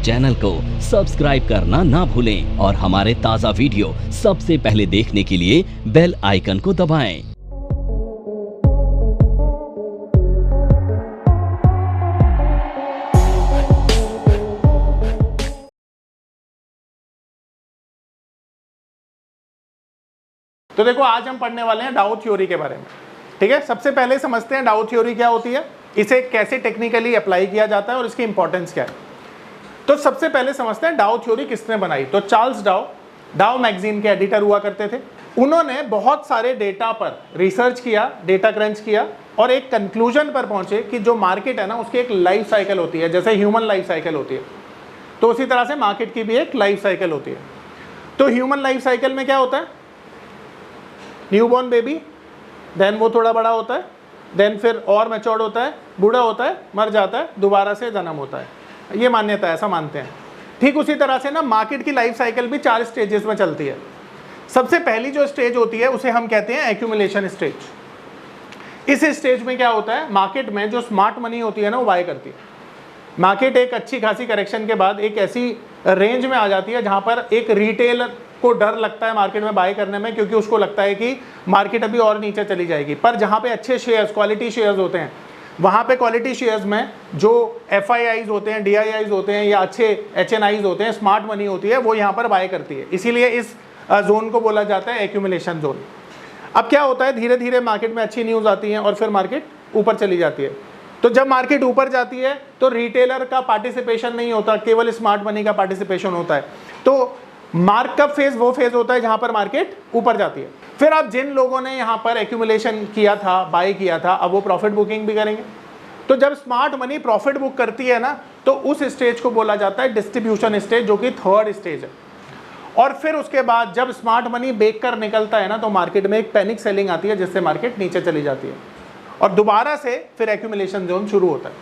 Channel को subscribe करना ना भूलें और हमारे ताज़ा वीडियो सबसे पहले देखने के लिए बेल आइकन को दबाएं। तो देखो, आज हम पढ़ने वाले हैं डाउ थ्योरी के बारे में। ठीक है, सबसे पहले समझते हैं डाउ थ्योरी क्या होती है, इसे कैसे टेक्निकली अप्लाई किया जाता है और इसकी इंपॉर्टेंस क्या है। तो सबसे पहले समझते हैं डाउ थ्योरी किसने बनाई। तो चार्ल्स डाउ मैगजीन के एडिटर हुआ करते थे। उन्होंने बहुत सारे डेटा पर रिसर्च किया, डेटा क्रंच किया और एक कंक्लूजन पर पहुंचे कि जो मार्केट है ना, उसकी एक लाइफ साइकिल होती है, जैसे ह्यूमन लाइफ साइकिल होती है, तो उसी तरह से मार्केट की भी एक लाइफ साइकिल होती है। तो ह्यूमन लाइफ साइकिल में क्या होता है, न्यूबॉर्न बेबी, देन वो थोड़ा बड़ा होता है, देन फिर और मैच्योर्ड होता है, बूढ़ा होता है, मर जाता है, दोबारा से जन्म होता है। ये मान्यता है, ऐसा मानते हैं। ठीक उसी तरह से ना मार्केट की लाइफ साइकिल भी 4 स्टेजेस में चलती है। सबसे पहली जो स्टेज होती है उसे हम कहते हैं एक्यूमुलेशन स्टेज। इस स्टेज में क्या होता है, मार्केट में जो स्मार्ट मनी होती है ना, वो बाय करती है। मार्केट एक अच्छी खासी करेक्शन के बाद एक ऐसी रेंज में आ जाती है जहां पर एक रिटेलर को डर लगता है मार्केट में बाय करने में, क्योंकि उसको लगता है कि मार्केट अभी और नीचे चली जाएगी। पर जहां पे अच्छे शेयर्स, क्वालिटी शेयर्स होते हैं, वहां पे क्वालिटी शेयर्स में जो FIIs होते हैं, DIIs होते हैं या अच्छे HNIs होते हैं, स्मार्ट मनी होती है, वो यहाँ पर बाय करती है। इसीलिए इस जोन को बोला जाता है एक्यूमुलेशन जोन। अब क्या होता है, धीरे धीरे मार्केट में अच्छी न्यूज़ आती है और फिर मार्केट ऊपर चली जाती है। तो जब मार्केट ऊपर जाती है तो रिटेलर का पार्टिसिपेशन नहीं होता, केवल स्मार्ट मनी का पार्टिसिपेशन होता है। तो मार्कअप फेज वो फेज होता है जहां पर मार्केट ऊपर जाती है। फिर अब जिन लोगों ने यहां पर एक्यूमुलेशन किया था, बाय किया था, अब वो प्रॉफिट बुकिंग भी करेंगे। तो जब स्मार्ट मनी प्रॉफिट बुक करती है ना, तो उस स्टेज को बोला जाता है डिस्ट्रीब्यूशन स्टेज, जो कि 3rd स्टेज है। और फिर उसके बाद जब स्मार्ट मनी बेच कर निकलता है ना, तो मार्केट में एक पैनिक सेलिंग आती है, जिससे मार्केट नीचे चली जाती है और दोबारा से फिर एक्यूमुलेशन जोन शुरू होता है।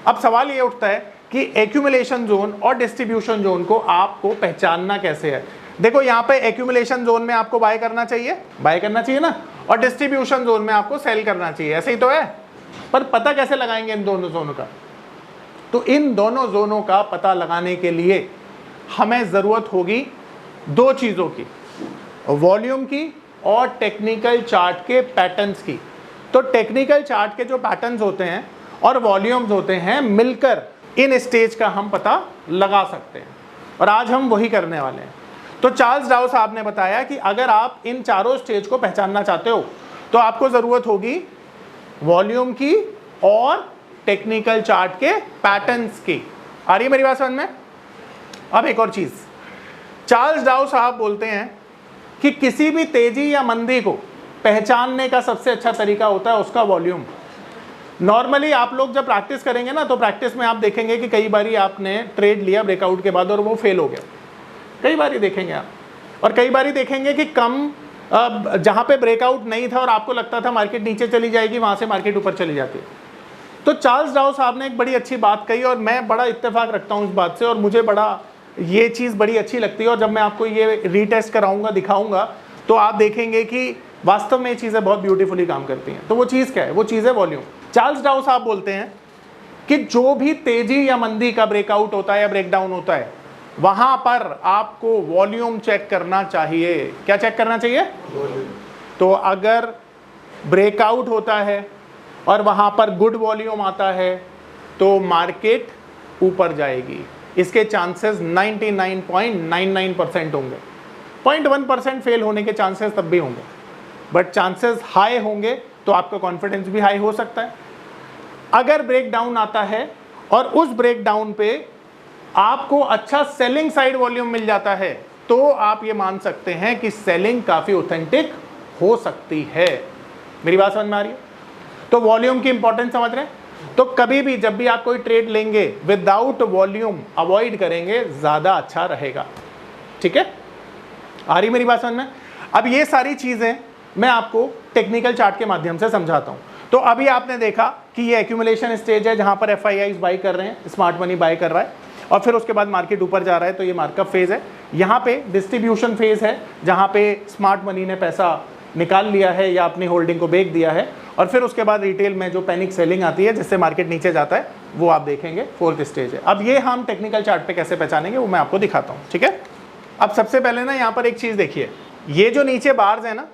अब सवाल ये उठता है कि एक्यूमुलेशन जोन और डिस्ट्रीब्यूशन जोन को आपको पहचानना कैसे है। देखो, यहाँ पे एक्यूमुलेशन जोन में आपको बाय करना चाहिए ना, और डिस्ट्रीब्यूशन जोन में आपको सेल करना चाहिए, ऐसे ही तो है। पर पता कैसे लगाएंगे इन दोनों जोनों का? तो इन दोनों जोनों का पता लगाने के लिए हमें जरूरत होगी 2 चीजों की, वॉल्यूम की और टेक्निकल चार्ट के पैटर्न्स की। तो टेक्निकल चार्ट के जो पैटर्न्स होते हैं और वॉल्यूम्स होते हैं, मिलकर इन स्टेज का हम पता लगा सकते हैं, और आज हम वही करने वाले हैं। तो चार्ल्स डाउ साहब ने बताया कि अगर आप इन चारों स्टेज को पहचानना चाहते हो तो आपको जरूरत होगी वॉल्यूम की और टेक्निकल चार्ट के पैटर्न्स की। आ रही है मेरी बात समझ में? अब एक और चीज, चार्ल्स डाउ साहब बोलते हैं कि किसी भी तेजी या मंदी को पहचानने का सबसे अच्छा तरीका होता है उसका वॉल्यूम। नॉर्मली आप लोग जब प्रैक्टिस करेंगे ना, तो प्रैक्टिस में आप देखेंगे कि कई बारी आपने ट्रेड लिया ब्रेकआउट के बाद और वो फेल हो गया, कई बारी देखेंगे आप। और कई बारी देखेंगे कि कम जहां पे ब्रेकआउट नहीं था और आपको लगता था मार्केट नीचे चली जाएगी, वहां से मार्केट ऊपर चली जाती है। तो चार्ल्स डाउ साहब ने एक बड़ी अच्छी बात कही और मैं बड़ा इत्तेफाक रखता हूं इस बात से, और मुझे बड़ा ये चीज़ बड़ी अच्छी लगती है। और जब मैं आपको ये रीटेस्ट कराऊंगा, दिखाऊंगा, तो आप देखेंगे कि वास्तव में ये चीज़ें बहुत ब्यूटीफुली काम करती हैं। तो वो चीज़ क्या है? वो चीज़ है वॉल्यूम। चार्ल्स डाउ साहब बोलते हैं कि जो भी तेजी या मंदी का ब्रेकआउट होता है या ब्रेकडाउन होता है, वहां पर आपको वॉल्यूम चेक करना चाहिए। क्या चेक करना चाहिए? वॉल्यूम। तो अगर ब्रेकआउट होता है और वहां पर गुड वॉल्यूम आता है तो मार्केट ऊपर जाएगी। इसके चांसेस 99.99% होंगे। 0.1% फेल होने के चांसेस तब भी होंगे, बट चांसेस हाई होंगे, तो आपका कॉन्फिडेंस भी हाई हो सकता है। अगर ब्रेक डाउन आता है और उस ब्रेक डाउन पे आपको अच्छा सेलिंग साइड वॉल्यूम मिल जाता है, तो आप ये मान सकते हैं कि सेलिंग काफी ऑथेंटिक हो सकती है। मेरी बात समझ में आ रही है? तो वॉल्यूम की इंपॉर्टेंस समझ रहे हैं? तो कभी भी जब भी आप कोई ट्रेड लेंगे, विदाउट वॉल्यूम अवॉइड करेंगे, ज्यादा अच्छा रहेगा। ठीक है, आ रही मेरी बात समझ में? अब ये सारी चीजें मैं आपको टेक्निकल चार्ट के माध्यम से समझाता हूं। तो अभी आपने देखा कि ये एक्यूमुलेशन स्टेज है जहां पर FIIs बाई कर रहे हैं, स्मार्ट मनी बाई कर रहा है, और फिर उसके बाद मार्केट ऊपर जा रहा है, तो ये मार्कअप फेज है। यहाँ पे डिस्ट्रीब्यूशन फेज है जहां पे स्मार्ट मनी ने पैसा निकाल लिया है या अपनी होल्डिंग को बेच दिया है, और फिर उसके बाद रिटेल में जो पैनिक सेलिंग आती है जिससे मार्केट नीचे जाता है वो आप देखेंगे, फोर्थ स्टेज है। अब ये हम टेक्निकल चार्ट पे कैसे पहचानेंगे वो मैं आपको दिखाता हूँ, ठीक है। अब सबसे पहले ना यहाँ पर एक चीज़ देखिए, ये जो नीचे बार्स है ना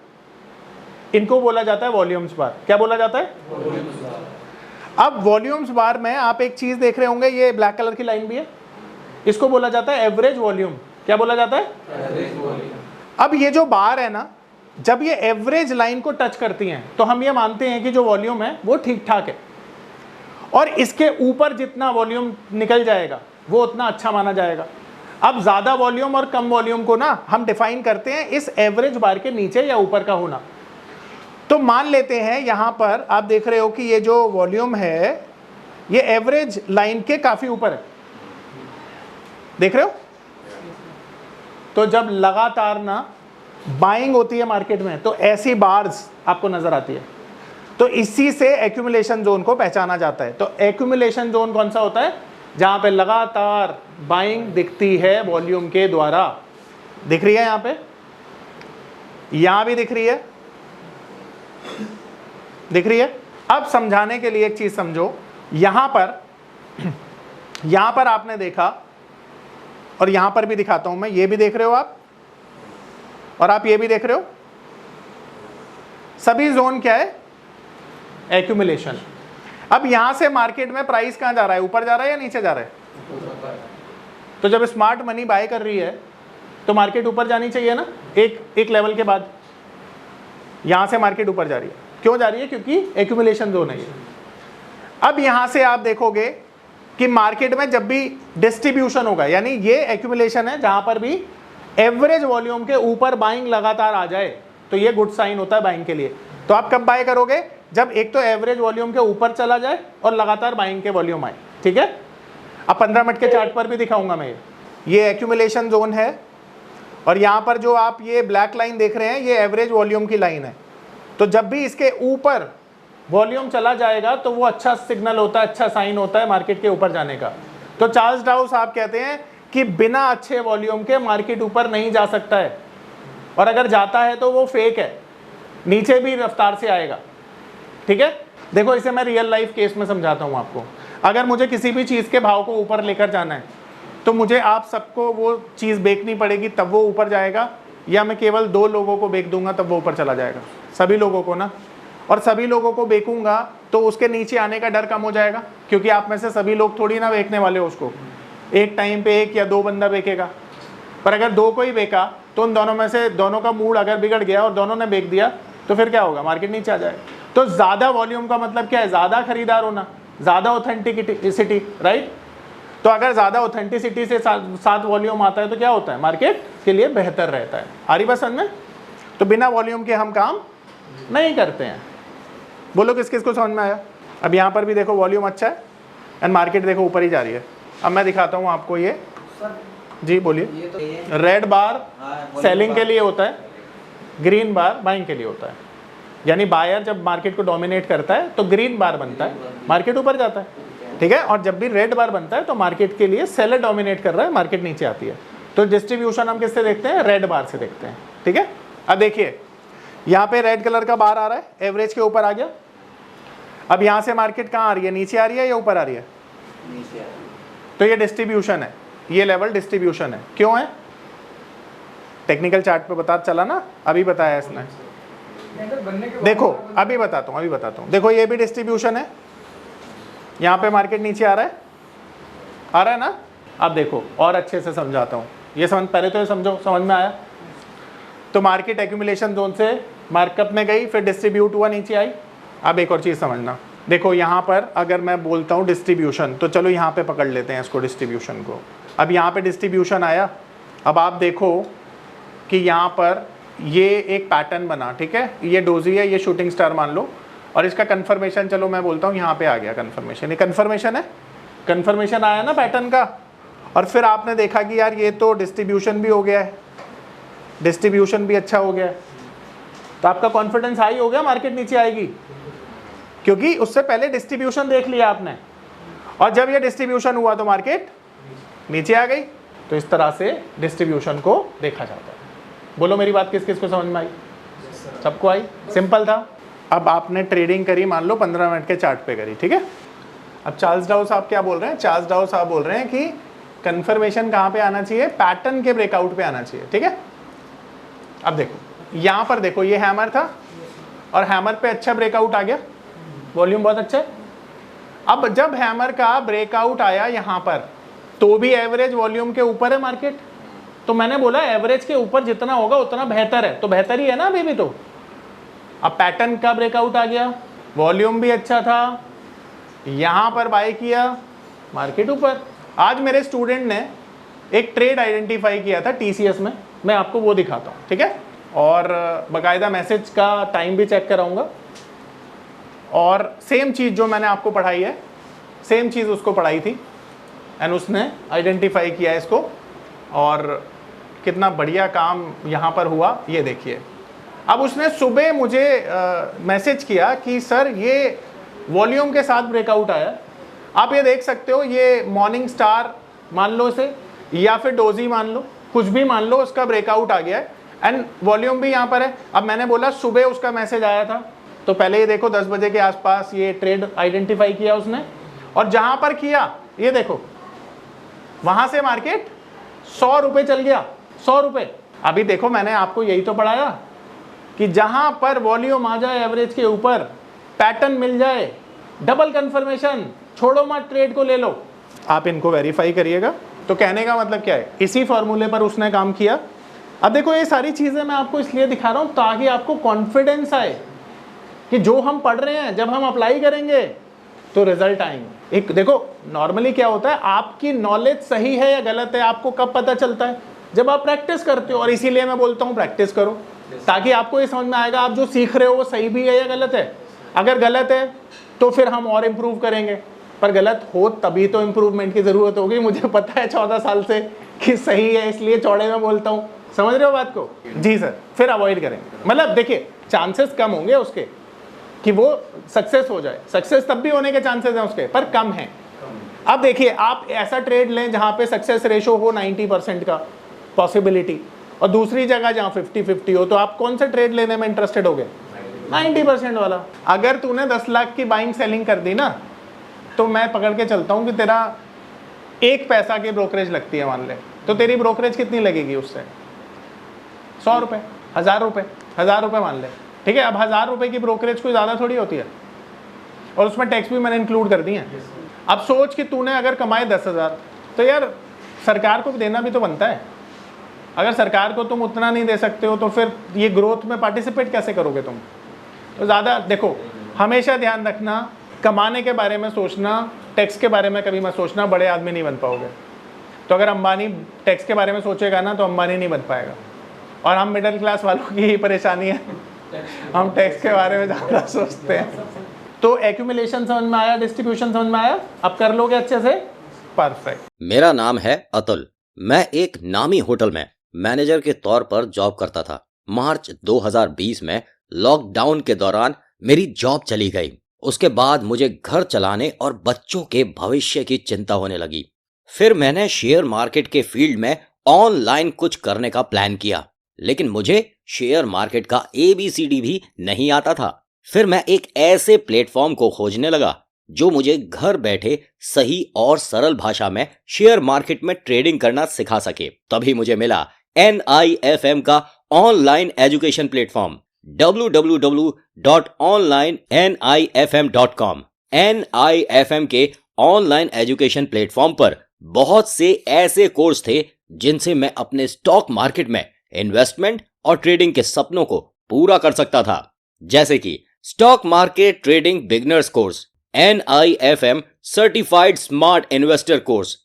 इनको बोला जाता है वॉल्यूम्स बार। क्या बोला जाता है? अब वॉल्यूम्स बार में आप एक चीज़ देख रहे होंगे, ये ब्लैक कलर की लाइन भी है, इसको बोला जाता है एवरेज वॉल्यूम। क्या बोला जाता है? Average volume. अब ये जो बार है ना, जब ये एवरेज लाइन को टच करती हैं तो हम ये मानते हैं कि जो वॉल्यूम है वो ठीक ठाक है, और इसके ऊपर जितना वॉल्यूम निकल जाएगा वो उतना अच्छा माना जाएगा। अब ज़्यादा वॉल्यूम और कम वॉल्यूम को ना हम डिफाइन करते हैं इस एवरेज बार के नीचे या ऊपर का होना। तो मान लेते हैं यहाँ पर आप देख रहे हो कि ये जो वॉल्यूम है ये एवरेज लाइन के काफ़ी ऊपर है, देख रहे हो। तो जब लगातार ना बाइंग होती है मार्केट में तो ऐसी बार्स आपको नजर आती है, तो इसी से एक्यूमुलेशन जोन को पहचाना जाता है। तो एक्यूमुलेशन जोन कौन सा होता है? जहां पे लगातार बाइंग दिखती है वॉल्यूम के द्वारा। दिख रही है यहां पे, यहां भी दिख रही है, दिख रही है। अब समझाने के लिए एक चीज समझो, यहां पर आपने देखा, और यहां पर भी दिखाता हूं मैं, ये भी देख रहे हो आप और आप ये भी देख रहे हो, सभी जोन क्या है? एक्यूमुलेशन। अब यहां से मार्केट में प्राइस कहां जा रहा है? ऊपर जा रहा है या नीचे जा रहा है? तो जब स्मार्ट मनी बाय कर रही है तो मार्केट ऊपर जानी चाहिए ना, एक लेवल के बाद। यहां से मार्केट ऊपर जा रही है, क्यों जा रही है? क्योंकि एक्यूमुलेशन जोन है ये। अब यहां से आप देखोगे कि मार्केट में जब भी डिस्ट्रीब्यूशन होगा, यानी ये एक्यूमुलेशन है जहां पर भी एवरेज वॉल्यूम के ऊपर बाइंग लगातार आ जाए तो ये गुड साइन होता है बाइंग के लिए। तो आप कब बाय करोगे? जब एक तो एवरेज वॉल्यूम के ऊपर चला जाए और लगातार बाइंग के वॉल्यूम आए, ठीक है। अब 15 मिनट के चार्ट पर भी दिखाऊंगा मैं। ये एक्यूमुलेशन जोन है, और यहाँ पर जो आप ये ब्लैक लाइन देख रहे हैं ये एवरेज वॉल्यूम की लाइन है। तो जब भी इसके ऊपर वॉल्यूम चला जाएगा तो वो अच्छा सिग्नल होता है, अच्छा साइन होता है मार्केट के ऊपर जाने का। तो चार्ल्स डाउ साहब कहते हैं कि बिना अच्छे वॉल्यूम के मार्केट ऊपर नहीं जा सकता है, और अगर जाता है तो वो फेक है, नीचे भी रफ्तार से आएगा, ठीक है। देखो इसे मैं रियल लाइफ केस में समझाता हूँ आपको। अगर मुझे किसी भी चीज़ के भाव को ऊपर लेकर जाना है तो मुझे आप सबको वो चीज़ बेचनी पड़ेगी तब वो ऊपर जाएगा, या मैं केवल 2 लोगों को बेच दूंगा तब वो ऊपर चला जाएगा? सभी लोगों को ना, और सभी लोगों को बेचूंगा तो उसके नीचे आने का डर कम हो जाएगा, क्योंकि आप में से सभी लोग थोड़ी ना बेचने वाले हो उसको। एक टाइम पे 1 या 2 बंदा बेचेगा, पर अगर 2 को ही बेचा तो उन दोनों में से दोनों का मूड अगर बिगड़ गया और दोनों ने बेच दिया तो फिर क्या होगा? मार्केट नीचे आ जाएगा। तो ज़्यादा वॉल्यूम का मतलब क्या है? ज़्यादा खरीदार होना, ज़्यादा ऑथेंटिसिटी, राइट। तो अगर ज़्यादा ऑथेंटिसिटी से साथ वॉल्यूम आता है तो क्या होता है? मार्केट के लिए बेहतर रहता है। आ रही बात समझ में? तो बिना वॉल्यूम के हम काम नहीं करते हैं। बोलो किस किस को समझ में आया? अब यहाँ पर भी देखो वॉल्यूम अच्छा है एंड मार्केट देखो ऊपर ही जा रही है। अब मैं दिखाता हूँ आपको ये। जी बोलिए। रेड बार सेलिंग के लिए होता है, ग्रीन बार बाइंग के लिए होता है। यानी बायर जब मार्केट को डोमिनेट करता है तो ग्रीन बार बनता है, मार्केट ऊपर जाता है, ठीक है। और जब भी रेड बार बनता है तो मार्केट के लिए सेलर डोमिनेट कर रहा है, मार्केट नीचे आती है। तो डिस्ट्रीब्यूशन हम किससे देखते हैं? रेड बार से देखते हैं, ठीक है। अब देखिए यहाँ पे रेड कलर का बार आ रहा है, एवरेज के ऊपर आ गया। अब यहाँ से मार्केट कहाँ आ रही है? नीचे आ रही है या ऊपर आ रही है? नीचे आ रही है। तो ये डिस्ट्रीब्यूशन है, ये लेवल डिस्ट्रीब्यूशन है। क्यों है? टेक्निकल चार्ट पे पता चला ना, अभी बताया इसने। देखो अभी बताता हूँ, देखो ये भी डिस्ट्रीब्यूशन है, यहाँ पे मार्केट नीचे आ रहा है ना। अब देखो और अच्छे से समझाता हूँ, ये समझ, पहले तो ये समझो, समझ में आया? तो मार्केट एक्यूमुलेशन जोन से मार्कअप में गई, फिर डिस्ट्रीब्यूट हुआ, नीचे आई। अब एक और चीज़ समझना, देखो यहाँ पर अगर मैं बोलता हूँ डिस्ट्रीब्यूशन, तो चलो यहाँ पे पकड़ लेते हैं इसको, डिस्ट्रीब्यूशन को। अब यहाँ पे डिस्ट्रीब्यूशन आया, अब आप देखो कि यहाँ पर ये एक पैटर्न बना, ठीक है। ये डोजी है, ये शूटिंग स्टार मान लो, और इसका कन्फर्मेशन चलो मैं बोलता हूँ यहाँ पे आ गया कन्फर्मेशन। ये कन्फर्मेशन है, कन्फर्मेशन आया ना पैटर्न का। और फिर आपने देखा कि यार ये तो डिस्ट्रीब्यूशन भी हो गया है, डिस्ट्रीब्यूशन भी अच्छा हो गया है, तो आपका कॉन्फिडेंस हाई हो गया मार्केट नीचे आएगी, क्योंकि उससे पहले डिस्ट्रीब्यूशन देख लिया आपने, और जब ये डिस्ट्रीब्यूशन हुआ तो मार्केट नीचे आ गई। तो इस तरह से डिस्ट्रीब्यूशन को देखा जाता है। बोलो मेरी बात किस किस को समझ में आई? सबको आई? सिंपल था। अब आपने ट्रेडिंग करी, मान लो 15 मिनट के चार्ट पे करी, ठीक है। अब चार्ल्स डाउ साहब क्या बोल रहे हैं? चार्ल्स डाउ साहब बोल रहे हैं कि कंफर्मेशन कहाँ पे आना चाहिए? पैटर्न के ब्रेकआउट पे आना चाहिए, ठीक है। अब देखो यहाँ पर देखो, ये हैमर था और हैमर पे अच्छा ब्रेकआउट आ गया, वॉल्यूम बहुत अच्छा है। अब जब हैमर का ब्रेकआउट आया यहाँ पर, तो भी एवरेज वॉल्यूम के ऊपर है मार्केट, तो मैंने बोला एवरेज के ऊपर जितना होगा उतना बेहतर है, तो बेहतर ही है ना अभी भी। तो अब पैटर्न का ब्रेकआउट आ गया, वॉल्यूम भी अच्छा था, यहाँ पर बाय किया, मार्केट ऊपर। आज मेरे स्टूडेंट ने एक ट्रेड आइडेंटिफाई किया था टीसीएस में, मैं आपको वो दिखाता हूँ, ठीक है। और बाकायदा मैसेज का टाइम भी चेक कराऊंगा, और सेम चीज़ जो मैंने आपको पढ़ाई है सेम चीज़ उसको पढ़ाई थी, एंड उसने आइडेंटिफाई किया इसको, और कितना बढ़िया काम यहाँ पर हुआ ये देखिए। अब उसने सुबह मुझे मैसेज किया कि सर ये वॉल्यूम के साथ ब्रेकआउट आया, आप ये देख सकते हो, ये मॉर्निंग स्टार मान लो इसे, या फिर डोजी मान लो, कुछ भी मान लो, उसका ब्रेकआउट आ गया है एंड वॉल्यूम भी यहाँ पर है। अब मैंने बोला सुबह उसका मैसेज आया था, तो पहले ये देखो 10 बजे के आसपास ये ट्रेड आइडेंटिफाई किया उसने, और जहाँ पर किया ये देखो वहाँ से मार्केट 100 रुपये चल गया, 100 रुपये। अभी देखो मैंने आपको यही तो पढ़ाया कि जहाँ पर वॉल्यूम आ जाए एवरेज के ऊपर, पैटर्न मिल जाए, डबल कंफर्मेशन, छोड़ो मत, ट्रेड को ले लो। आप इनको वेरीफाई करिएगा। तो कहने का मतलब क्या है, इसी फॉर्मूले पर उसने काम किया। अब देखो ये सारी चीज़ें मैं आपको इसलिए दिखा रहा हूँ ताकि आपको कॉन्फिडेंस आए कि जो हम पढ़ रहे हैं जब हम अप्लाई करेंगे तो रिजल्ट आएंगे। एक देखो नॉर्मली क्या होता है, आपकी नॉलेज सही है या गलत है आपको कब पता चलता है? जब आप प्रैक्टिस करते हो। और इसीलिए मैं बोलता हूँ प्रैक्टिस करो, ताकि आपको ये समझ में आएगा आप जो सीख रहे हो वो सही भी है या गलत है। अगर गलत है तो फिर हम और इम्प्रूव करेंगे, पर गलत हो तभी तो इम्प्रूवमेंट की ज़रूरत होगी। मुझे पता है 14 साल से कि सही है, इसलिए चौड़े में बोलता हूँ। समझ रहे हो बात को? जी सर। फिर अवॉइड करेंगे, मतलब देखिए चांसेस कम होंगे उसके कि वो सक्सेस हो जाए। सक्सेस तब भी होने के चांसेस हैं उसके, पर कम हैं। अब देखिए आप ऐसा ट्रेड लें जहाँ पे सक्सेस रेशो हो 90% का पॉसिबिलिटी, और दूसरी जगह जहाँ 50-50 हो, तो आप कौन सा ट्रेड लेने में इंटरेस्टेड हो गए? 90% वाला। अगर तूने 10 लाख की बाइंग सेलिंग कर दी ना, तो मैं पकड़ के चलता हूँ कि तेरा 1 पैसा की ब्रोकरेज लगती है मान ले, तो तेरी ब्रोकरेज कितनी लगेगी उससे? 100 रुपये, 1000 रुपये, 1000 रुपये मान ले, ठीक है। अब 1000 रुपये की ब्रोकरेज कोई ज़्यादा थोड़ी होती है, और उसमें टैक्स भी मैंने इंक्लूड कर दिए हैं। अब सोच कि तूने अगर कमाए 10,000, तो यार सरकार को देना भी तो बनता है। अगर सरकार को तुम उतना नहीं दे सकते हो तो फिर ये ग्रोथ में पार्टिसिपेट कैसे करोगे तुम? तो ज़्यादा देखो, हमेशा ध्यान रखना, कमाने के बारे में सोचना, टैक्स के बारे में कभी मत सोचना, बड़े आदमी नहीं बन पाओगे। तो अगर अंबानी टैक्स के बारे में सोचेगा ना तो अंबानी नहीं बन पाएगा। और हम मिडिल क्लास वालों की ही परेशानी है, हम टैक्स के बारे में ज़्यादा सोचते हैं। तो एक्यूमुलेशन समझ में आया, डिस्ट्रीब्यूशन समझ में आया, अब कर लोगे अच्छे से? परफेक्ट। मेरा नाम है अतुल। मैं एक नामी होटल में मैनेजर के तौर पर जॉब करता था। मार्च 2020 में लॉकडाउन के दौरान मेरी जॉब चली गई। उसके बाद मुझे घर चलाने और बच्चों के भविष्य की चिंता होने लगी। फिर मैंने शेयर मार्केट के फील्ड में ऑनलाइन कुछ करने का प्लान किया, लेकिन मुझे शेयर मार्केट का ABCD भी नहीं आता था। फिर मैं एक ऐसे प्लेटफॉर्म को खोजने लगा जो मुझे घर बैठे सही और सरल भाषा में शेयर मार्केट में ट्रेडिंग करना सिखा सके। तभी मुझे मिला NIFM का online education platform www.onlinenifm.com। NIFM के ऑनलाइन एजुकेशन प्लेटफॉर्म पर बहुत से ऐसे कोर्स थे जिनसे मैं अपने स्टॉक मार्केट में इन्वेस्टमेंट और ट्रेडिंग के सपनों को पूरा कर सकता था, जैसे कि stock market trading beginners course, NIFM certified smart investor course,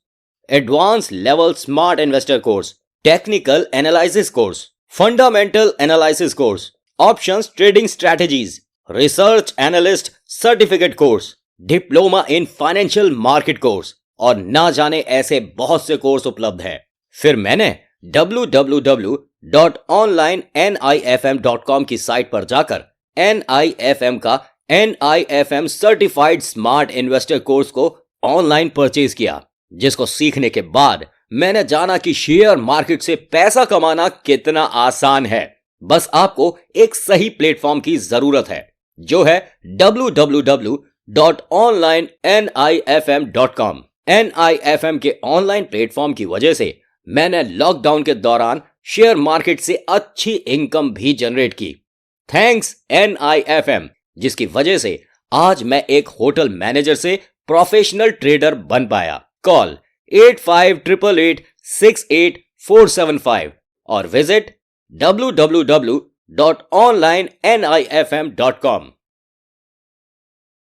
advance level smart investor course, technical analysis course, fundamental analysis course, options trading strategies, research analyst certificate course, diploma in financial market course, और ना जाने ऐसे बहुत से course उपलब्ध हैं। फिर मैंने www.onlinenifm.com की साइट पर जाकर NIFM का NIFM certified smart investor course को ऑनलाइन परचेज किया, जिसको सीखने के बाद मैंने जाना कि शेयर मार्केट से पैसा कमाना कितना आसान है। बस आपको एक सही प्लेटफॉर्म की जरूरत है। जो है www.onlinenifm.com। NIFM के ऑनलाइन प्लेटफॉर्म की वजह से मैंने लॉकडाउन के दौरान शेयर मार्केट से अच्छी इनकम भी जनरेट की। थैंक्स NIFM, जिसकी वजह से आज मैं एक होटल मैनेजर से प्रोफेशनल ट्रेडर बन पाया। कॉल 8588868475 और विजिट www.onlinenifm.com।